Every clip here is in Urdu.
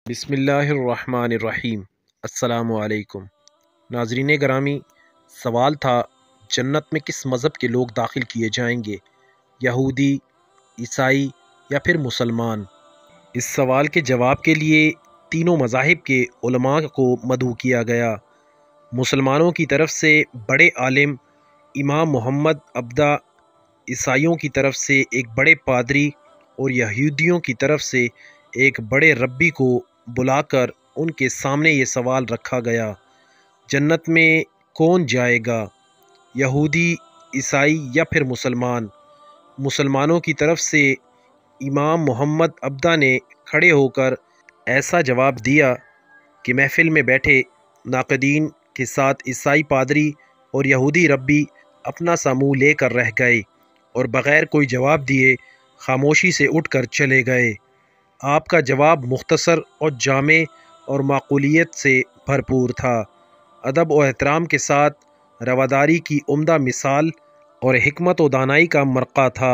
بسم اللہ الرحمن الرحیم۔ السلام علیکم ناظرین گرامی، سوال تھا جنت میں کس مذہب کے لوگ داخل کیے جائیں گے، یہودی، عیسائی یا پھر مسلمان؟ اس سوال کے جواب کے لیے تینوں مذاہب کے علماء کو مدعو کیا گیا۔ مسلمانوں کی طرف سے بڑے عالم امام محمد عبدہ، عیسائیوں کی طرف سے ایک بڑے پادری اور یہودیوں کی طرف سے ایک بڑے ربی کو بلا کر ان کے سامنے یہ سوال رکھا گیا، جنت میں کون جائے گا، یہودی، عیسائی یا پھر مسلمان؟ مسلمانوں کی طرف سے امام محمد عبدہ نے کھڑے ہو کر ایسا جواب دیا کہ محفل میں بیٹھے ناقدین کے ساتھ عیسائی پادری اور یہودی ربی اپنا سا منہ لے کر رہ گئے اور بغیر کوئی جواب دیے خاموشی سے اٹھ کر چلے گئے۔ آپ کا جواب مختصر اور جامع اور معقولیت سے بھرپور تھا، ادب و احترام کے ساتھ رواداری کی عمدہ مثال اور حکمت و دانائی کا مرقع تھا۔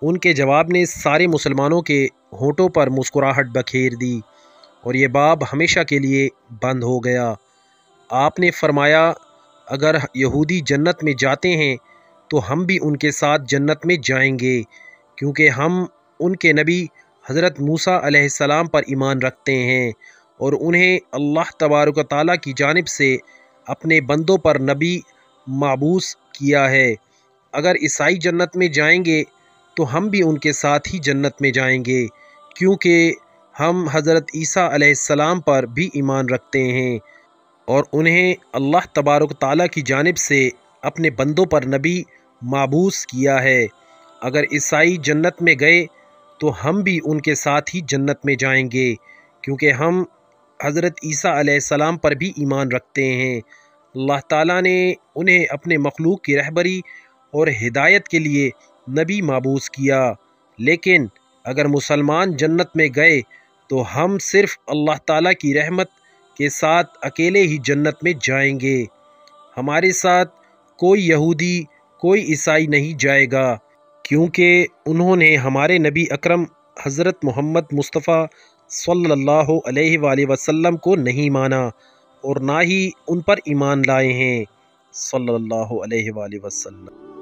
ان کے جواب نے سارے مسلمانوں کے ہونٹوں پر مسکراہٹ بکھیر دی اور یہ باب ہمیشہ کے لیے بند ہو گیا۔ آپ نے فرمایا، اگر یہودی جنت میں جاتے ہیں تو ہم بھی ان کے ساتھ جنت میں جائیں گے، کیونکہ ہم ان کے نبی حضرت موسیٰ علیہ السلام پر ایمان رکھتے ہیں اور انہیں اللہ تبارک و تعالیٰ کی جانب سے اپنے بندوں پر نبی مبعوث کیا ہے۔ اگر عیسائی جنت میں جائیں گے تو ہم بھی ان کے ساتھ ہی جنت میں جائیں گے، کیونکہ ہم حضرت عیسیٰ علیہ السلام پر بھی ایمان رکھتے ہیں اور انہیں اللہ تبارک و تعالیٰ کی جانب سے اپنے بندوں پر نبی مبعوث کیا ہے۔ اگر عیسائی جنت میں گئے تو ہم بھی ان کے ساتھ ہی جنت میں جائیں گے، کیونکہ ہم حضرت عیسیٰ علیہ السلام پر بھی ایمان رکھتے ہیں۔ اللہ تعالیٰ نے انہیں اپنے مخلوق کی رہبری اور ہدایت کے لیے نبی مبعوث کیا، لیکن اگر مسلمان جنت میں گئے تو ہم صرف اللہ تعالیٰ کی رحمت کے ساتھ اکیلے ہی جنت میں جائیں گے، ہمارے ساتھ کوئی یہودی، کوئی عیسائی نہیں جائے گا، کیونکہ انہوں نے ہمارے نبی اکرم حضرت محمد مصطفیٰ صلی اللہ علیہ وآلہ وسلم کو نہیں مانا اور نہ ہی ان پر ایمان لائے ہیں، صلی اللہ علیہ وآلہ وسلم۔